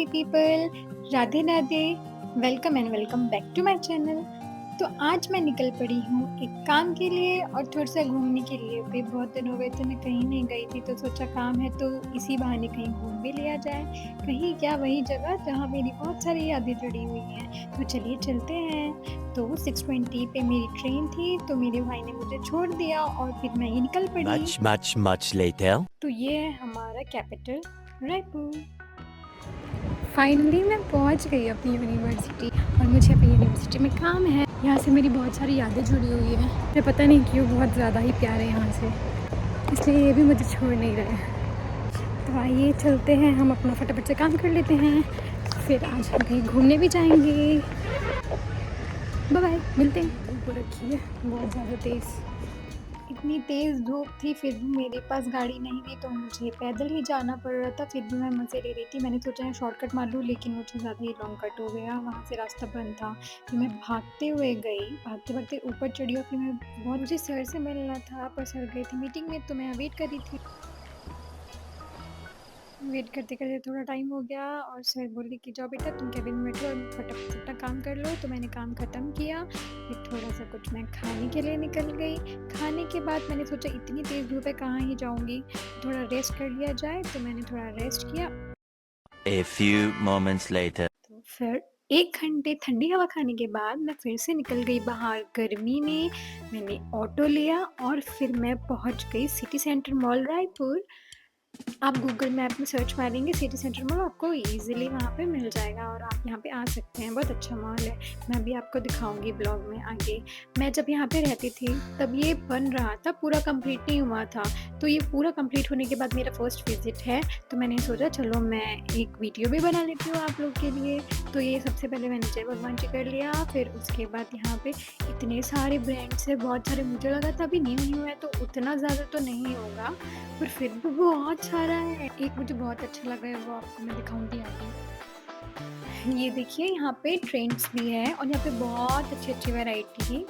Lovely people, Radhe Radhe, welcome and welcome back to my channel. तो आज मैं निकल पड़ी हूँ एक काम के लिए और थोड़ा-सा घूमने के लिए भी। बहुत दिन हो गए थे, मैं कहीं नहीं गई थी, तो सोचा काम है तो इसी बहाने कहीं घूम भी लिया जाए। कहीं क्या, वही जगह जहाँ मेरी बहुत सारी यादें जुड़ी हुई हैं। तो चलिए चलते हैं। तो 6:20 पे मेरी ट्रेन थी, तो मेरे भाई ने मुझे छोड़ दिया और फिर मैं ही निकल पड़ी। Much later. तो ये है हमारा कैपिटल रायपुर। फाइनली मैं पहुंच गई अपनी यूनिवर्सिटी और मुझे अपनी यूनिवर्सिटी में काम है। यहाँ से मेरी बहुत सारी यादें जुड़ी हुई हैं। मुझे पता नहीं क्यों बहुत ज़्यादा ही प्यार है यहाँ से, इसलिए ये भी मुझे छोड़ नहीं रहे। तो आइए चलते हैं, हम अपना फटाफट से काम कर लेते हैं, फिर आज हम कहीं घूमने भी जाएंगे। बाय बाय, मिलते हैं। धूप रखी है बहुत ज़्यादा तेज़, इतनी तेज़ धूप थी, फिर भी मेरे पास गाड़ी नहीं थी तो मुझे पैदल ही जाना पड़ रहा था। फिर भी मैं मज़े ले रही थी। मैंने सोचा है शॉर्टकट मार लूँ, लेकिन मुझे ज़्यादा ही लॉन्ग कट हो गया, वहाँ से रास्ता बंद था। फिर मैं भागते हुए गई, भागते भागते ऊपर चढ़ी और फिर मुझे सर से मिलना था, पर सर गए थे मीटिंग में, तो मैं वेट कर रही थी। वेट करते करते थोड़ा टाइम हो गया और सर बोले कि जाओ बेटा तुम कैबिन में बैठो और फटाफट अपना काम कर लो। तो मैंने काम ख़त्म किया, फिर थोड़ा सा कुछ मैं खाने के लिए निकल गई। खाने के बाद मैंने सोचा इतनी तेज़ धूप है, कहाँ ही जाऊँगी, थोड़ा रेस्ट कर लिया जाए। तो मैंने थोड़ा रेस्ट किया। A few moments later. तो फिर 1 घंटे ठंडी हवा खाने के बाद मैं फिर से निकल गई बाहर गर्मी में। मैंने ऑटो लिया और फिर मैं पहुँच गई सिटी सेंटर मॉल रायपुर। आप गूगल मैप में सर्च मारेंगे सिटी सेंटर मॉल, आपको ईज़िली वहाँ पे मिल जाएगा और आप यहाँ पे आ सकते हैं। बहुत अच्छा मॉल है, मैं भी आपको दिखाऊँगी ब्लॉग में आगे। मैं जब यहाँ पे रहती थी तब ये बन रहा था, पूरा कंप्लीट नहीं हुआ था। तो ये पूरा कंप्लीट होने के बाद मेरा फर्स्ट विज़िट है, तो मैंने सोचा चलो मैं एक वीडियो भी बना लेती हूँ आप लोग के लिए। तो ये सबसे पहले मैंने जय भगवान जी कर लिया, फिर उसके बाद यहाँ पे इतने सारे ब्रांड्स हैं, बहुत सारे। मुझे लगा था अभी न्यू है तो उतना ज़्यादा तो नहीं होगा, पर फिर भी बहुत सारा है। एक मुझे बहुत अच्छा लगा है, वो आपको मैं दिखाऊंगी आगे। ये देखिए यहाँ पे ट्रेंड्स भी है और यहाँ पे बहुत अच्छी वैरायटी थी,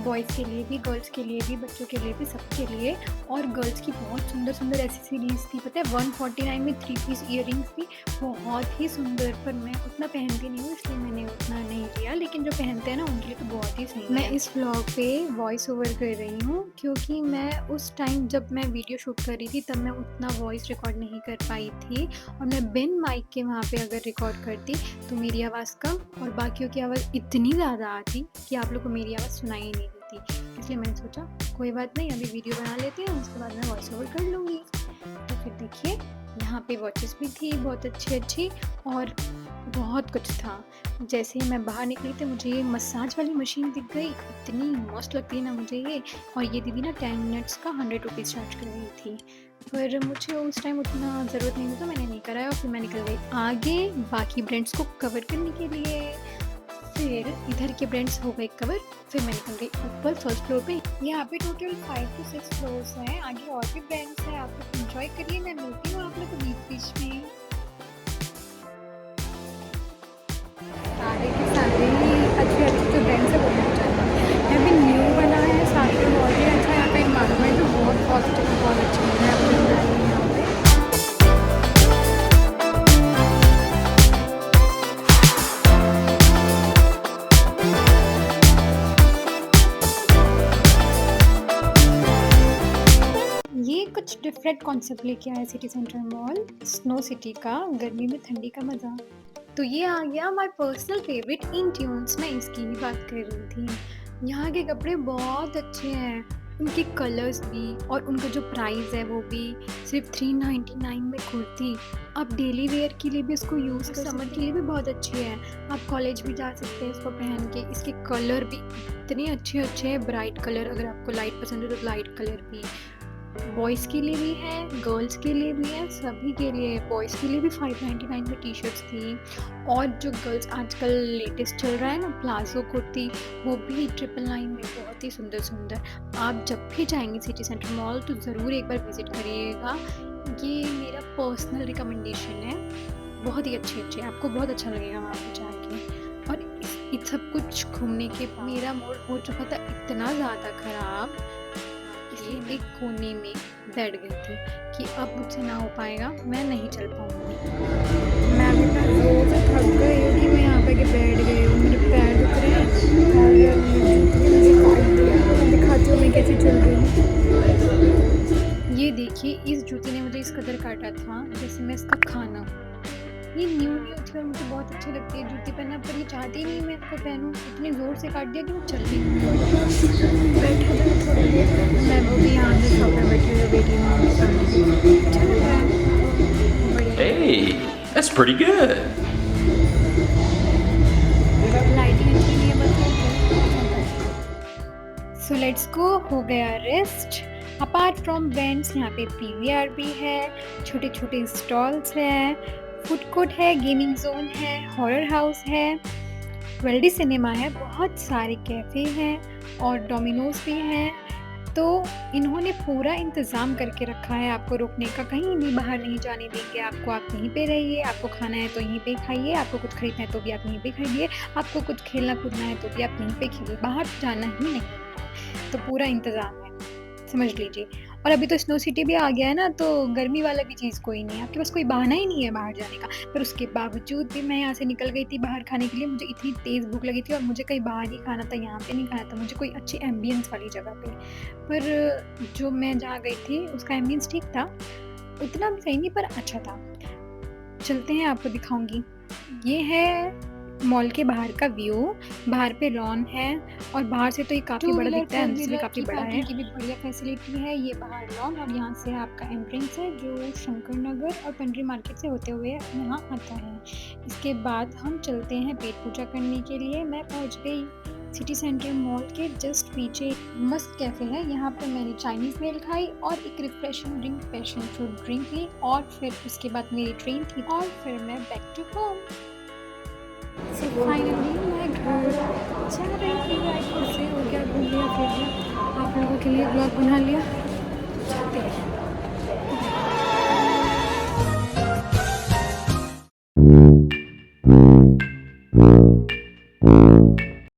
बॉयज़ के लिए भी, गर्ल्स के लिए भी, बच्चों के लिए भी, सबके लिए। और गर्ल्स की बहुत सुंदर एक्सेसरीज़ थी, पता है 149 में 3 पीस इयररिंग्स थी, बहुत ही सुंदर। पर मैं उतना पहनती नहीं हूँ, इसलिए मैंने उतना नहीं लिया, लेकिन जो पहनते हैं ना उनके लिए तो बहुत ही सही है। मैं इस व्लॉग पे वॉइस ओवर कर रही हूँ क्योंकि मैं उस टाइम जब मैं वीडियो शूट कर रही थी तब मैं उतना वॉइस रिकॉर्ड नहीं कर पाई थी, और मैं बिन माइक के वहाँ पे अगर रिकॉर्ड करती तो मेरी आवाज़ कम और बाकियों की आवाज़ इतनी ज़्यादा आती कि आप लोग को मेरी आवाज़ सुनाई ही नहीं देती। इसलिए मैंने सोचा कोई बात नहीं, अभी वीडियो बना लेते हैं, उसके बाद मैं वॉइस ओवर कर लूँगी। तो फिर देखिए यहाँ पे वॉचेस भी थी बहुत अच्छी और बहुत कुछ था। जैसे ही मैं बाहर निकली तो मुझे ये मसाज वाली मशीन दिख गई, इतनी मस्त लगती है ना मुझे ये। और ये दीदी ना 10 मिनट्स का 100 रुपीज़ चार्ज कर रही थी, पर मुझे उस टाइम उतना ज़रूरत नहीं था, मैंने नहीं कराया और फिर मैं निकल गई आगे बाकी ब्रांड्स को कवर करने के लिए। फिर इधर के ब्रांड्स हो गए कवर, फिर मैं निकल गई ऊपर फर्स्ट फ्लोर पे। यहाँ पे टोटल 5 to 6 फ्लोर्स हैं, आगे और भी ब्रांड्स हैं, आप लोग एंजॉय करिए। मैं मिलती हूँ आप लोग को बीच में। सारे के सारे ही अच्छे जो ब्रांड्स है वो मिल जाएंगे। यहाँ पे न्यू बना है, साथ में बहुत ही अच्छा, यहाँ पे इन्वायरमेंट भी बहुत पॉजिटिव, बहुत अच्छा लग रहा है आपको यहाँ पे। ये कुछ डिफरेंट कॉन्सेप्ट लेके आया city centre mall, snow city का, गर्मी में ठंडी का मज़ा। तो ये आ गया माय पर्सनल फेवरेट इंट्यून्स, मैं इसकी ही बात कर रही थी। यहाँ के कपड़े बहुत अच्छे हैं, उनके कलर्स भी और उनका जो प्राइस है वो भी सिर्फ 399 में कुर्ती। आप डेली वेयर के लिए भी इसको यूज़ कर, समर के लिए भी बहुत अच्छी है, आप कॉलेज भी जा सकते हैं इसको पहन के। इसके कलर भी इतने अच्छे हैं, ब्राइट कलर, अगर आपको लाइट पसंद है तो लाइट कलर भी। बॉयज़ के लिए भी है, गर्ल्स के लिए भी है, सभी के लिए। बॉयज़ के लिए भी 599 में टी शर्ट्स थी, और जो गर्ल्स आजकल लेटेस्ट चल रहा है ना प्लाजो कुर्ती, वो भी 999 में बहुत ही सुंदर। आप जब भी जाएंगे सिटी सेंटर मॉल तो ज़रूर एक बार विज़िट करिएगा, ये मेरा पर्सनल रिकमेंडेशन है। बहुत ही अच्छे आपको बहुत अच्छा लगेगा वहाँ पे जाके। और इस सब कुछ घूमने के बाद मेरा मूड हो चुका था इतना ज़्यादा ख़राब, लिए एक कोने में बैठ गई थी कि अब मुझसे ना हो पाएगा, मैं नहीं चल पाऊँगी। मैं भी इतना ज़ोर से थक गई हूँ कि मैं यहाँ पे आके बैठ गई हूँ, मेरे पैर दुख रहे हैं और मेरी जूती ने मुझे काट दिया। मैं दिखाती हूँ मैं कैसे चल रही हूँ। ये देखिए, इस जूती ने मुझे इस कदर काटा था जैसे मैं इसका खाना हूँ। ये न्यू थी और मुझे बहुत अच्छी लगती है जूती पहनना, पर ये चाहती ही नहीं मैं इसको पहनूँ। इतनी ज़ोर से काट दिया कि मैं चल नहीं पाई। बैठा जाओ थोड़ी देर, मैं वो भी यहाँ से शॉप में बैठी हुई हूँ, वेट हूँ सामने की। अच्छा लग रहा है, बढ़िया। Hey, that's pretty good. Lighting अच्छी नहीं है बस। सो लेट्स गो, हो गया रेस्ट। अपार्ट फ्रॉम बेंच यहाँ पे पीवीआर भी है, छोटे छोटे स्टॉल्स है, फूड कोर्ट है, गेमिंग जोन है, हॉरर हाउस है, वेल्डी सिनेमा है, बहुत सारे कैफ़े हैं और डोमिनोज भी हैं। तो इन्होंने पूरा इंतज़ाम करके रखा है आपको रुकने का, कहीं भी बाहर नहीं जाने देंगे आपको। आप यहीं पे रहिए, आपको खाना है तो यहीं पे खाइए, आपको कुछ खरीदना है तो भी आप यहीं पे खरीदिए, आपको कुछ खेलना कूदना है तो भी आप यहीं पे खेलिए, बाहर जाना ही नहीं है। तो पूरा इंतज़ाम है, समझ लीजिए। और अभी तो स्नो सिटी भी आ गया है ना, तो गर्मी वाला भी चीज़ कोई नहीं है, आपके पास कोई बहाना ही नहीं है बाहर जाने का। पर उसके बावजूद भी मैं यहाँ से निकल गई थी बाहर खाने के लिए, मुझे इतनी तेज़ भूख लगी थी और मुझे कहीं बाहर ही खाना था, यहाँ पे नहीं खाना था, मुझे कोई अच्छी एम्बियंस वाली जगह पे। पर जो मैं जहाँ गई थी उसका एम्बियंस ठीक था, उतना भी सही नहीं पर अच्छा था। चलते हैं, आपको दिखाऊँगी। ये है मॉल के बाहर का व्यू, बाहर पे लॉन है और बाहर से तो ये काफ़ी बड़ा दिखता है, अंदर से भी काफ़ी बड़ा है। की भी बढ़िया फैसिलिटी है, ये बाहर लॉन और यहाँ से आपका एंट्रेंस है जो शंकर नगर और पंडरी मार्केट से होते हुए यहाँ आता है। इसके बाद हम चलते हैं पेट पूजा करने के लिए। मैं पहुँच गई सिटी सेंटर मॉल के जस्ट पीछे मस्त कैफ़े है, यहाँ पे मैंने चाइनीज़ मील खाई और एक refreshing drink, passion fruit drink ली और फिर उसके बाद मेरी ट्रेन थी और फिर मैं back to home. So finally मैं घर जा रही थी, रायपुर से हो गया, घूम लिया फिर लिया, आप लोगों के लिए ब्लॉग बना लिया।